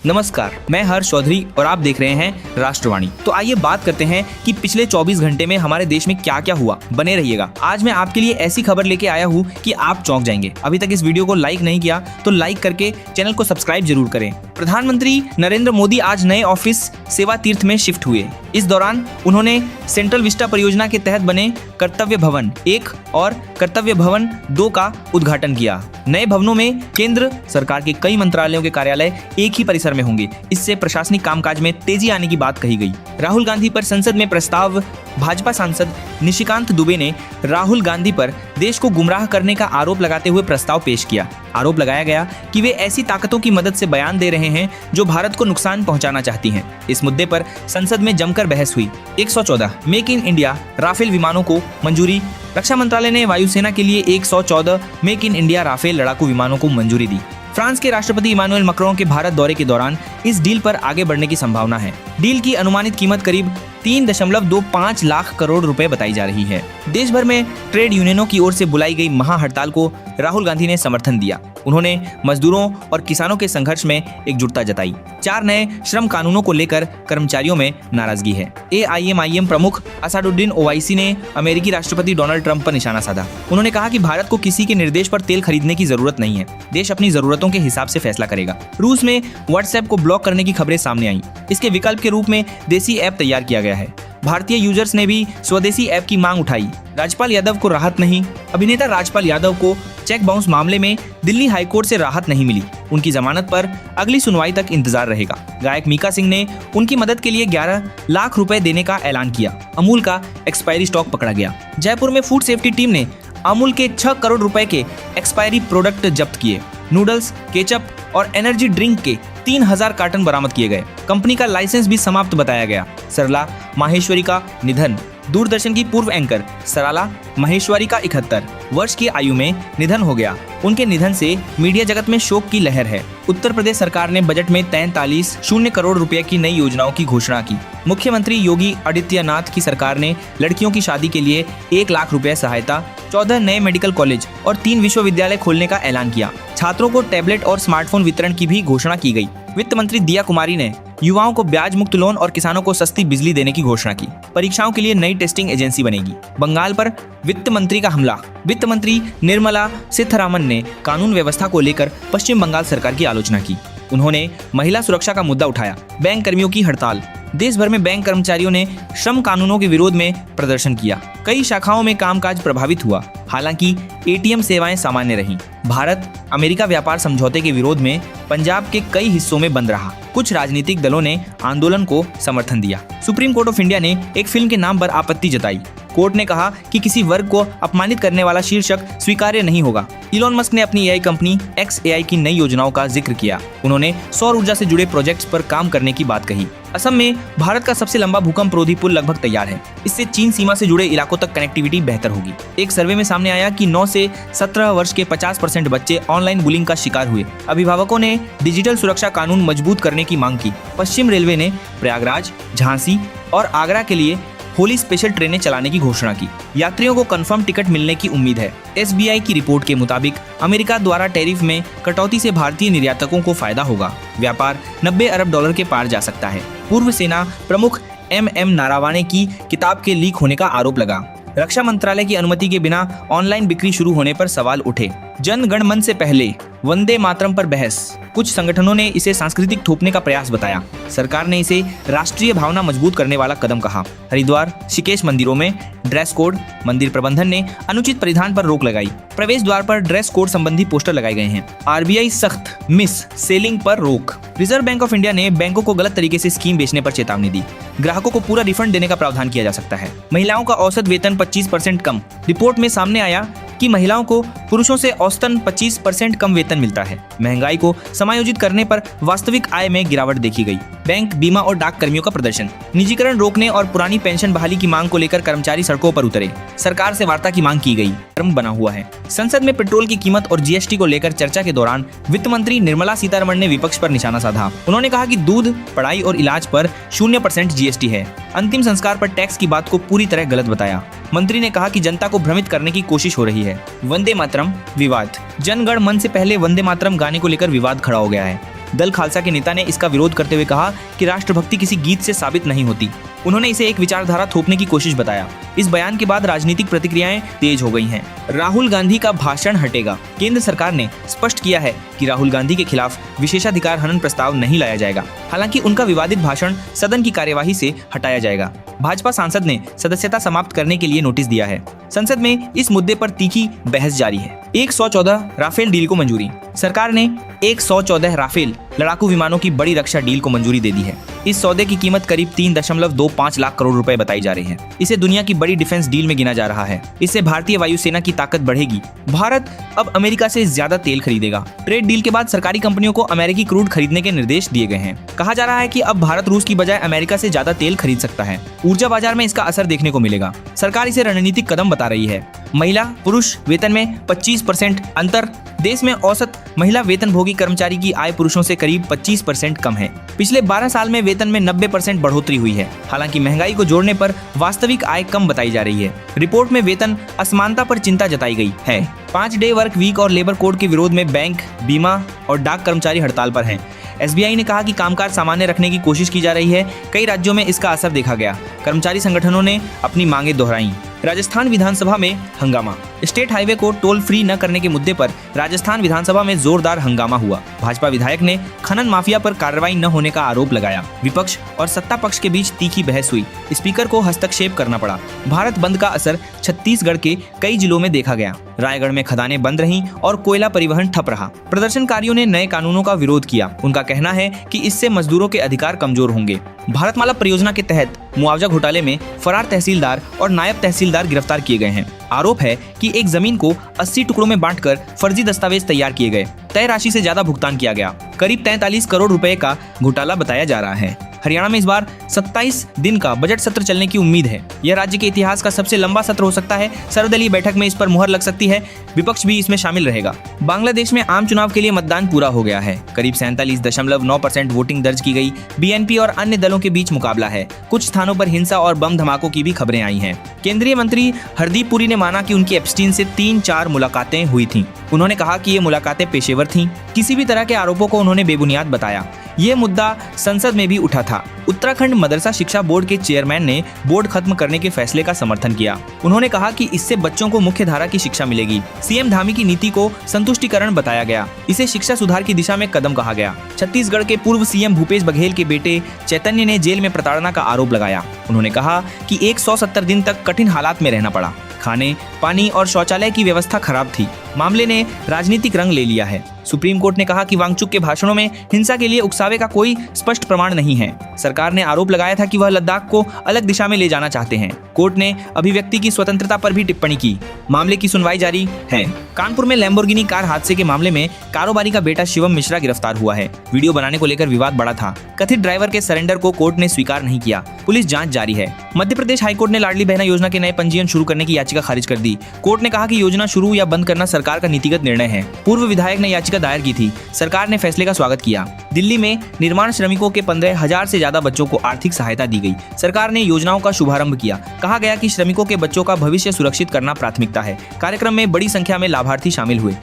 नमस्कार, मैं हर्ष चौधरी और आप देख रहे हैं राष्ट्रवाणी। तो आइए बात करते हैं कि पिछले 24 घंटे में हमारे देश में क्या क्या हुआ। बने रहिएगा, आज मैं आपके लिए ऐसी खबर लेके आया हूँ कि आप चौंक जाएंगे। अभी तक इस वीडियो को लाइक नहीं किया तो लाइक करके चैनल को सब्सक्राइब जरूर करें। प्रधानमंत्री नरेंद्र मोदी आज नए ऑफिस सेवा तीर्थ में शिफ्ट हुए। इस दौरान उन्होंने सेंट्रल विस्टा परियोजना के तहत बने कर्तव्य भवन 1 और कर्तव्य भवन 2 का उद्घाटन किया। नए भवनों में केंद्र सरकार के कई मंत्रालयों के कार्यालय एक ही परिसर में होंगे। इससे प्रशासनिक कामकाज में तेजी आने की बात कही गई। राहुल गांधी पर संसद में प्रस्ताव। भाजपा सांसद निशिकांत दुबे ने राहुल गांधी पर देश को गुमराह करने का आरोप लगाते हुए प्रस्ताव पेश किया। आरोप लगाया गया कि वे ऐसी ताकतों की मदद से बयान दे रहे हैं जो भारत को नुकसान पहुंचाना चाहती हैं। इस मुद्दे पर संसद में जमकर बहस हुई। 114 मेक इन इंडिया राफेल विमानों को मंजूरी। रक्षा मंत्रालय ने वायुसेना के लिए 114 मेक इन इंडिया राफेल लड़ाकू विमानों को मंजूरी दी। फ्रांस के राष्ट्रपति इमानुएल मैक्रों के भारत दौरे के दौरान इस डील पर आगे बढ़ने की संभावना है। डील की अनुमानित कीमत करीब 3.25 लाख करोड़ रुपए बताई जा रही है। देश भर में ट्रेड यूनियनों की ओर से बुलाई गई महाहड़ताल को राहुल गांधी ने समर्थन दिया। उन्होंने मजदूरों और किसानों के संघर्ष में एकजुटता जताई। 4 नए श्रम कानूनों को लेकर कर्मचारियों में नाराजगी है। AIMIM प्रमुख असदुद्दीन ओवैसी ने अमेरिकी राष्ट्रपति डोनाल्ड ट्रंप पर निशाना साधा। उन्होंने कहा कि भारत को किसी के निर्देश पर तेल खरीदने की जरूरत नहीं है। देश अपनी जरूरतों के हिसाब से फैसला करेगा। रूस में व्हाट्सएप को ब्लॉक करने की खबरें सामने आई। इसके विकल्प के रूप में देसी ऐप तैयार किया गया है। भारतीय यूजर्स ने भी स्वदेशी ऐप की मांग उठाई। राजपाल यादव को राहत नहीं। अभिनेता राजपाल यादव को चेक बाउंस मामले में दिल्ली हाईकोर्ट से राहत नहीं मिली। उनकी जमानत पर अगली सुनवाई तक इंतजार रहेगा। गायक मीका सिंह ने उनकी मदद के लिए 11 लाख रुपए देने का ऐलान किया। अमूल का एक्सपायरी स्टॉक पकड़ा गया। जयपुर में फूड सेफ्टी टीम ने अमूल के 6 करोड़ रुपए के एक्सपायरी प्रोडक्ट जब्त किए। नूडल्स, केचप और एनर्जी ड्रिंक के 3000 कार्टन बरामद किए गए। कंपनी का लाइसेंस भी समाप्त बताया गया। सरला माहेश्वरी का निधन। दूरदर्शन की पूर्व एंकर सरला माहेश्वरी का 71 वर्ष की आयु में निधन हो गया। उनके निधन से मीडिया जगत में शोक की लहर है। उत्तर प्रदेश सरकार ने बजट में 43 करोड़ रुपए की नई योजनाओं की घोषणा की। मुख्यमंत्री योगी आदित्यनाथ की सरकार ने लड़कियों की शादी के लिए 1 लाख रुपए सहायता, 14 नए मेडिकल कॉलेज और 3 विश्वविद्यालय खोलने का ऐलान किया। छात्रों को टैबलेट और स्मार्टफोन वितरण की भी घोषणा की गई। वित्त मंत्री दिया कुमारी ने युवाओं को ब्याज मुक्त लोन और किसानों को सस्ती बिजली देने की घोषणा की। परीक्षाओं के लिए नई टेस्टिंग एजेंसी बनेगी। बंगाल पर वित्त मंत्री का हमला। वित्त मंत्री निर्मला सीतारमण ने कानून व्यवस्था को लेकर पश्चिम बंगाल सरकार की आलोचना की। उन्होंने महिला सुरक्षा का मुद्दा उठाया। बैंक कर्मियों की हड़ताल। देश भर में बैंक कर्मचारियों ने श्रम कानूनों के विरोध में प्रदर्शन किया। कई शाखाओं में कामकाज प्रभावित हुआ। हालांकि ATM सेवाएं सामान्य रहीं। भारत अमेरिका व्यापार समझौते के विरोध में पंजाब के कई हिस्सों में बंद रहा। कुछ राजनीतिक दलों ने आंदोलन को समर्थन दिया। सुप्रीम कोर्ट ऑफ इंडिया ने एक फिल्म के नाम पर आपत्ति जताई। कोर्ट ने कहा कि किसी वर्ग को अपमानित करने वाला शीर्षक स्वीकार्य नहीं होगा। इलॉन मस्क ने अपनी AI कंपनी XAI की नई योजनाओं का जिक्र किया। उन्होंने सौर ऊर्जा से जुड़े प्रोजेक्ट्स पर काम करने की बात कही। असम में भारत का सबसे लंबा भूकंप रोधी पुल लगभग तैयार है। इससे चीन सीमा से जुड़े इलाकों तक कनेक्टिविटी बेहतर होगी। एक सर्वे में सामने आया कि 9 से 17 वर्ष के 50% बच्चे ऑनलाइन बुलिंग का शिकार हुए। अभिभावकों ने डिजिटल सुरक्षा कानून मजबूत करने की मांग की। पश्चिम रेलवे ने प्रयागराज, झांसी और आगरा के लिए होली स्पेशल ट्रेनें चलाने की घोषणा की। यात्रियों को कंफर्म टिकट मिलने की उम्मीद है। SBI की रिपोर्ट के मुताबिक अमेरिका द्वारा टैरिफ में कटौती से भारतीय निर्यातकों को फायदा होगा। व्यापार 90 अरब डॉलर के पार जा सकता है। पूर्व सेना प्रमुख MM नारावणे की किताब के लीक होने का आरोप लगा। रक्षा मंत्रालय की अनुमति के बिना ऑनलाइन बिक्री शुरू होने पर सवाल उठे। जन गण मन से पहले वंदे मातरम पर बहस। कुछ संगठनों ने इसे सांस्कृतिक थोपने का प्रयास बताया। सरकार ने इसे राष्ट्रीय भावना मजबूत करने वाला कदम कहा। हरिद्वार, ऋषिकेश मंदिरों में ड्रेस कोड। मंदिर प्रबंधन ने अनुचित परिधान पर रोक लगाई। प्रवेश द्वार पर ड्रेस कोड संबंधी पोस्टर लगाए गए हैं। RBI सख्त, मिस सेलिंग पर रोक। रिजर्व बैंक ऑफ इंडिया ने बैंकों को गलत तरीके से स्कीम बेचने पर चेतावनी दी। ग्राहकों को पूरा रिफंड देने का प्रावधान किया जा सकता है। महिलाओं का औसत वेतन 25% कम। रिपोर्ट में सामने आया कि महिलाओं को पुरुषों से औसतन 25% कम वेतन मिलता है। महंगाई को समायोजित करने पर वास्तविक आय में गिरावट देखी गई। बैंक, बीमा और डाक कर्मियों का प्रदर्शन। निजीकरण रोकने और पुरानी पेंशन बहाली की मांग को लेकर कर्मचारी सड़कों पर उतरे। सरकार से वार्ता की मांग की गई। क्रम बना हुआ है। संसद में पेट्रोल की कीमत और GST को लेकर चर्चा के दौरान वित्त मंत्री निर्मला सीतारमण ने विपक्ष पर निशाना साधा। उन्होंने कहा कि दूध, पढ़ाई और इलाज पर 0% GST है। अंतिम संस्कार पर टैक्स की बात को पूरी तरह गलत बताया। मंत्री ने कहा कि जनता को भ्रमित करने की कोशिश हो रही है। वंदे मातरम विवाद। जनगण मन से पहले वंदे मातरम गाने को लेकर विवाद खड़ा हो गया है। दल खालसा के नेता ने इसका विरोध करते हुए कहा कि राष्ट्रभक्ति किसी गीत से साबित नहीं होती। उन्होंने इसे एक विचारधारा थोपने की कोशिश बताया। इस बयान के बाद राजनीतिक प्रतिक्रियाएं तेज हो गई हैं। राहुल गांधी का भाषण हटेगा। केंद्र सरकार ने स्पष्ट किया है कि राहुल गांधी के खिलाफ विशेषाधिकार हनन प्रस्ताव नहीं लाया जाएगा। हालांकि उनका विवादित भाषण सदन की कार्यवाही से हटाया जाएगा। भाजपा सांसद ने सदस्यता समाप्त करने के लिए नोटिस दिया है। संसद में इस मुद्दे पर तीखी बहस जारी है। 114 राफेल डील को मंजूरी। सरकार ने 114 राफेल लड़ाकू विमानों की बड़ी रक्षा डील को मंजूरी दे दी है। इस सौदे की कीमत करीब 3.25 लाख करोड़ रुपए बताई जा रही है। इसे दुनिया की बड़ी डिफेंस डील में गिना जा रहा है। इससे भारतीय वायुसेना की ताकत बढ़ेगी। भारत अब अमेरिका से ज्यादा तेल खरीदेगा। ट्रेड डील के बाद सरकारी कंपनियों को अमेरिकी क्रूड खरीदने के निर्देश दिए गए हैं। कहा जा रहा है कि अब भारत रूस की बजाय अमेरिका से ज्यादा तेल खरीद सकता है। ऊर्जा बाजार में इसका असर देखने को मिलेगा। सरकार इसे रणनीतिक कदम बता रही है। महिला पुरुष वेतन में 25% अंतर। देश में औसत महिला वेतनभोगी कर्मचारी की आय पुरुषों से करीब 25% कम है। पिछले 12 साल में वेतन में 90% बढ़ोतरी हुई है। हालांकि महंगाई को जोड़ने पर वास्तविक आय कम बताई जा रही है। रिपोर्ट में वेतन असमानता पर चिंता जताई गई है। 5 डे वर्क वीक और लेबर कोड के विरोध में बैंक, बीमा और डाक कर्मचारी हड़ताल पर हैं। SBI ने कहा कि कामकाज सामान्य रखने की कोशिश की जा रही है। कई राज्यों में इसका असर देखा गया। कर्मचारी संगठनों ने अपनी मांगें दोहराई। राजस्थान विधानसभा में हंगामा। स्टेट हाईवे को टोल फ्री न करने के मुद्दे पर राजस्थान विधानसभा में जोरदार हंगामा हुआ। भाजपा विधायक ने खनन माफिया पर कार्रवाई न होने का आरोप लगाया। विपक्ष और सत्ता पक्ष के बीच तीखी बहस हुई। स्पीकर को हस्तक्षेप करना पड़ा। भारत बंद का असर छत्तीसगढ़ के कई जिलों में देखा गया। रायगढ़ में खदानें बंद रहीं और कोयला परिवहन ठप रहा। प्रदर्शनकारियों ने नए कानूनों का विरोध किया। उनका कहना है कि इससे मजदूरों के अधिकार कमजोर होंगे। भारतमाला परियोजना के तहत मुआवजा घोटाले में फरार तहसीलदार और नायब तहसीलदार गिरफ्तार किए गए हैं। आरोप है कि एक जमीन को 80 टुकड़ों में बांटकर फर्जी दस्तावेज तैयार किए गए। तय राशि से ज्यादा भुगतान किया गया। करीब 43 करोड़ रुपए का घोटाला बताया जा रहा है। हरियाणा में इस बार 27 दिन का बजट सत्र चलने की उम्मीद है। यह राज्य के इतिहास का सबसे लंबा सत्र हो सकता है। सर्वदलीय बैठक में इस पर मुहर लग सकती है। विपक्ष भी इसमें शामिल रहेगा। बांग्लादेश में आम चुनाव के लिए मतदान पूरा हो गया है। करीब 47.9% वोटिंग दर्ज की गई। BNP और अन्य दलों के बीच मुकाबला है। कुछ स्थानों पर हिंसा और बम धमाकों की भी खबरें आई हैं। केंद्रीय मंत्री हरदीप पुरी ने माना कि उनकी एप्स्टीन से 3-4 मुलाकातें हुई थीं। उन्होंने कहा कि ये मुलाकातें पेशेवर थीं। किसी भी तरह के आरोपों को उन्होंने बेबुनियाद बताया। ये मुद्दा संसद में भी उठा था। उत्तराखंड मदरसा शिक्षा बोर्ड के चेयरमैन ने बोर्ड खत्म करने के फैसले का समर्थन किया। उन्होंने कहा कि इससे बच्चों को मुख्य धारा की शिक्षा मिलेगी। CM धामी की नीति को संतुष्टिकरण बताया गया। इसे शिक्षा सुधार की दिशा में कदम कहा गया। छत्तीसगढ़ के पूर्व CM भूपेश बघेल के बेटे चैतन्य ने जेल में प्रताड़ना का आरोप लगाया। उन्होंने कहा कि 170 दिन तक कठिन हालात में रहना पड़ा। खाने, पानी और शौचालय की व्यवस्था खराब थी। मामले ने राजनीतिक रंग ले लिया है। सुप्रीम कोर्ट ने कहा कि वांगचुक के भाषणों में हिंसा के लिए उकसावे का कोई स्पष्ट प्रमाण नहीं है। सरकार ने आरोप लगाया था कि वह लद्दाख को अलग दिशा में ले जाना चाहते हैं। कोर्ट ने अभिव्यक्ति की स्वतंत्रता पर भी टिप्पणी की। मामले की सुनवाई जारी है। कानपुर में लैम्बोर्गिनी कार हादसे के मामले में कारोबारी का बेटा शिवम मिश्रा गिरफ्तार हुआ है। वीडियो बनाने को लेकर विवाद बढ़ा था। कथित ड्राइवर के सरेंडर को कोर्ट ने स्वीकार नहीं किया। पुलिस जांच जारी है। मध्य प्रदेश हाईकोर्ट ने लाडली बहना योजना के नए पंजीयन शुरू करने की याचिका खारिज कर दी। कोर्ट ने कहा कि योजना शुरू या बंद करना सरकार का नीतिगत निर्णय है। पूर्व विधायक ने याचिका दायर की थी। सरकार ने फैसले का स्वागत किया। दिल्ली में निर्माण श्रमिकों के 15,000 से ज्यादा बच्चों को आर्थिक सहायता दी गई। सरकार ने योजनाओं का शुभारंभ किया। कहा गया कि श्रमिकों के बच्चों का भविष्य सुरक्षित करना प्राथमिकता है। कार्यक्रम में बड़ी संख्या में लाभार्थी शामिल हुए।